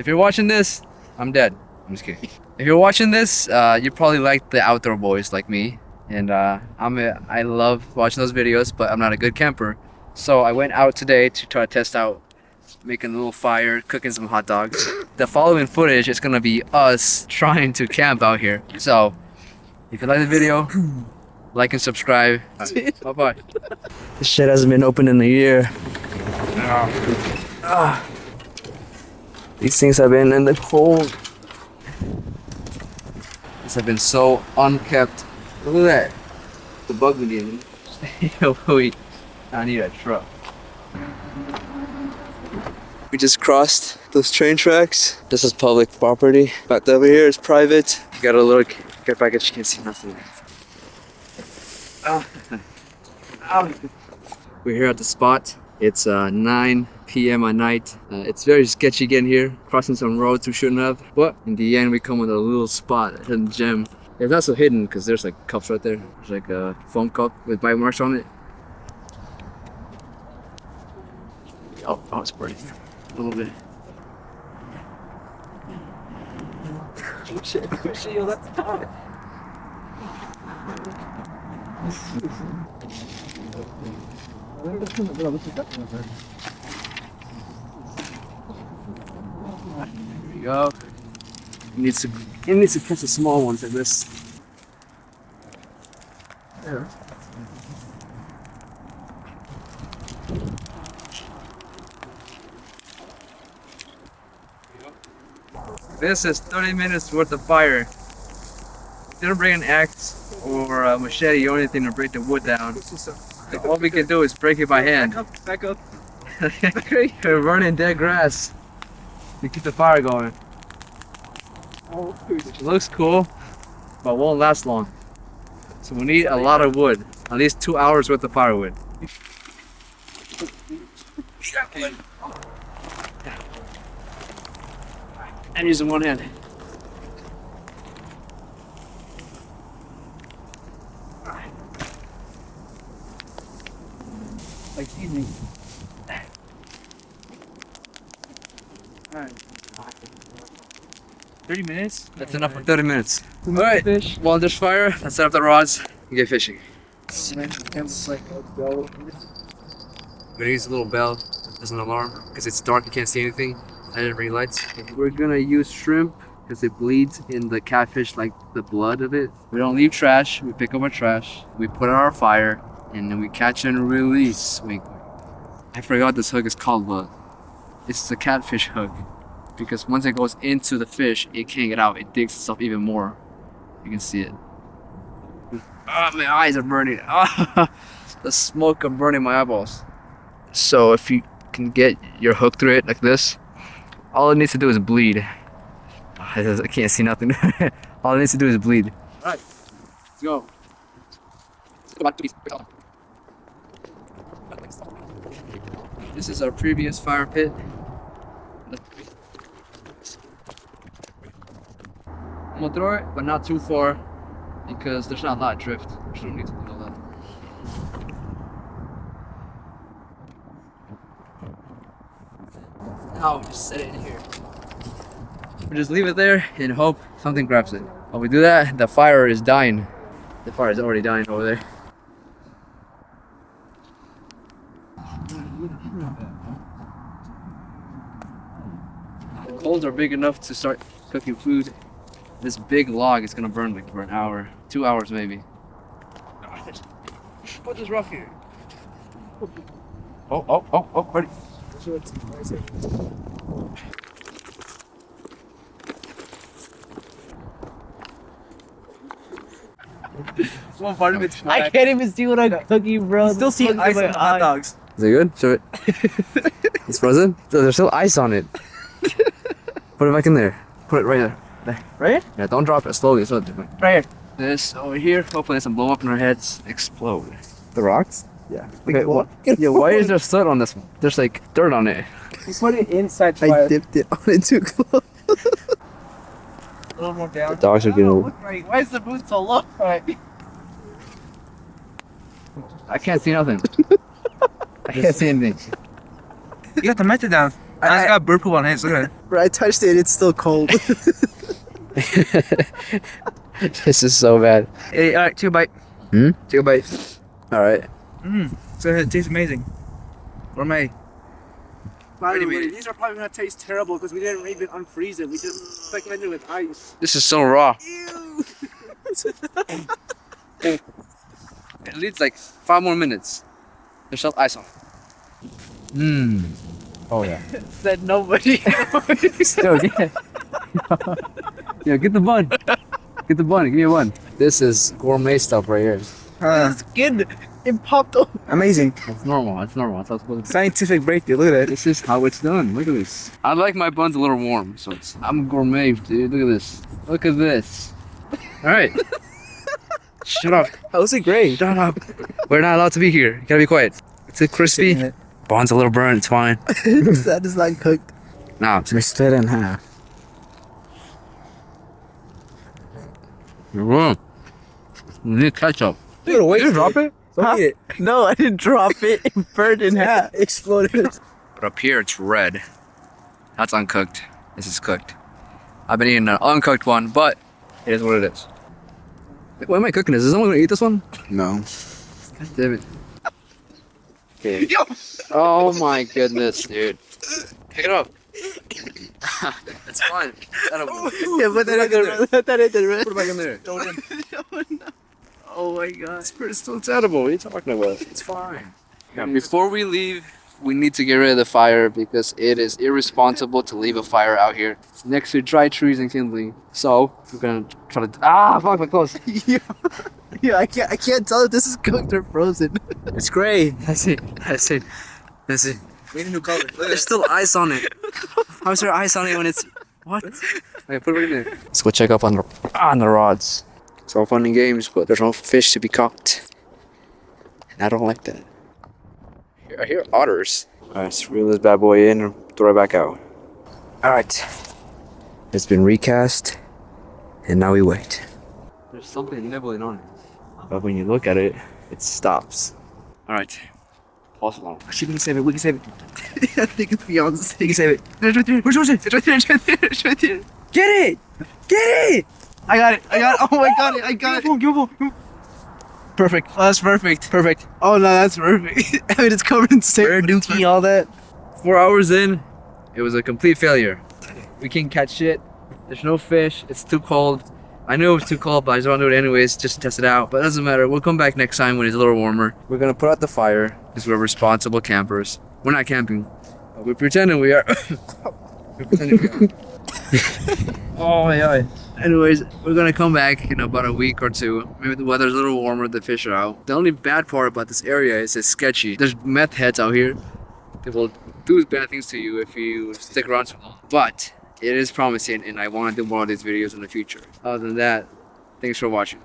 If you're watching this, I'm dead. I'm just kidding. If you're watching this, you probably like the outdoor boys like me, and I love watching those videos, but I'm not a good camper. So I went out today to try to test out making a little fire, cooking some hot dogs. The following footage is gonna be us trying to camp out here. So if you like the video, like and subscribe. Bye bye. This shit hasn't been opened in a year. These things have been in the cold. These have been so unkept. Look at that. The bug we need. Wait, I need a truck. We just crossed those train tracks. This is public property. Back over here is private. You gotta look. Get back at you can't see nothing. We're here at the spot. It's 9 p.m. at night. It's very sketchy getting here, crossing some roads we shouldn't have. But in the end, we come with a little spot, a hidden gem. It's not so hidden because there's like cups right there. There's like a foam cup with bite marks on it. Oh, it's burning a little bit. Oh shit, yo, that's hot. There you go. It needs to catch the small ones like this. There. This is 30 minutes worth of fire. Didn't bring an axe or a machete or anything to break the wood down. All we can do is break it by hand. Back up. We're burning dead grass to keep the fire going. It looks cool, but won't last long. So we need a lot of wood, at least 2 hours worth of firewood. And using one hand. Excuse me. Alright. 30 minutes? That's enough for 30 minutes. Alright, while there's fire, let's set up the rods and get fishing. We're gonna use a little bell as an alarm because it's dark, you can't see anything. I didn't bring lights. We're gonna use shrimp because it bleeds in the catfish like the blood of it. We don't leave trash, we pick up our trash, we put it on our fire, and then we catch and release. Wait, I forgot this hook is called, but it's the catfish hook. Because once it goes into the fish, it can't get out. It digs itself even more. You can see it. Ah, my eyes are burning. Ah, the smoke of burning my eyeballs. So if you can get your hook through it like this, all it needs to do is bleed. I can't see nothing. All it needs to do is bleed. All right, let's go. This is our previous fire pit. I'm gonna throw it, but not too far because there's not a lot of drift. There's no need to do all that. Now we just set it in here. We just leave it there and hope something grabs it. While we do that, the fire is dying. The fire is already dying over there. The coals are big enough to start cooking food. This big log is gonna burn like for an hour, 2 hours maybe. Put this rough here. Oh, buddy. One part of it's I can't even see what I'm cooking, bro. Still see ice on the hot dogs. Is it good? Show it. It's frozen? There's still ice on it. Put it back in there. Put it right there. Right here? Yeah, don't drop it slowly. So different. Right here. This over here, hopefully it doesn't blow up in our heads, explode. The rocks? Yeah. Okay, what? Yeah, why is there soot on this one? There's like dirt on it. You put it inside the I fire. dipped it on it too close. A little more down. The dogs are getting. Look right. Why is the boot so low? Right. I can't see nothing. I can't see anything. You got the method down. I just got bird poop on his. Look at it. Bro, I touched it. It's still cold. This is so bad. Hey, all right, take a bite. Take a bite. All right. So it tastes amazing. Gourmet. By the Wait a way, minute. these are probably gonna taste terrible because we didn't even unfreeze it. We just like ended with ice. This is so raw. Ew. It needs like 5 more minutes. There's some ice on. Oh yeah. Said nobody. Yo, get Yo, get the bun. Get the bun. Give me a bun. This is gourmet stuff right here. Skin. It popped off. Amazing. That's normal. That's normal. That's how it's supposed to be. Scientific breakthrough. Look at that. This is how it's done. Look at this. I like my buns a little warm, so I'm gourmet, dude. Look at this. Look at this. All right. Shut up. How was it great? Shut up. We're not allowed to be here. You gotta be quiet. It's a crispy. Bun's a little burnt. It's fine. That is not cooked. Nah, We split it in half. you're wrong. You need ketchup. You gotta wait. Did you drop it? Huh? Eat it. No, I didn't drop it. It burned in half. Exploded. But up here, it's red. That's uncooked. This is cooked. I've been eating an uncooked one, but it is what it is. Why am I cooking this? Is someone gonna eat this one? No. God damn it. Okay. Oh my goodness, dude. Pick it up. It's fine. Edible. Yeah, put that in there. Put that in there. Put it back in there. Oh my god. It's edible. What are you talking about? It's fine. Before we leave, we need to get rid of the fire because it is irresponsible to leave a fire out here next to dry trees and kindling. So we're gonna try to fuck my clothes. Yeah, I can't tell if this is cooked or frozen. It's great. That's it. We need a new color. Look at There's still ice on it. How is there ice on it when it's what? Okay, put it in there. Let's go check up on the rods. It's all fun and games, but there's no fish to be caught. And I don't like that. I hear otters. Alright, let's reel this bad boy in and throw it back out. Alright. It's been recast, and now we wait. There's something nibbling on it. But when you look at it, it stops. Alright. Pause it long. Actually, we can save it. We can save it. I think it's beyond the We can save it. It's right there. Where's it? It's right there. It's right there. It's right there. Get it! Get it! I got it. Oh my god, I got it. Give it. Perfect. Oh, that's perfect. Perfect. Oh no, that's perfect. I mean, it's covered in sand. Rare dookie, all that. 4 hours in, it was a complete failure. We can't catch shit. There's no fish. It's too cold. I knew it was too cold, but I just want to do it anyways, just to test it out. But it doesn't matter. We'll come back next time when it's a little warmer. We're gonna put out the fire because we're responsible campers. We're not camping, but we're pretending we are. We're pretending we are. Oh my god. Anyways, we're gonna come back in about a week or two. Maybe the weather's a little warmer, the fish are out. The only bad part about this area is it's sketchy. There's meth heads out here. They will do bad things to you if you stick around too long. But it is promising, and I want to do more of these videos in the future. Other than that, thanks for watching.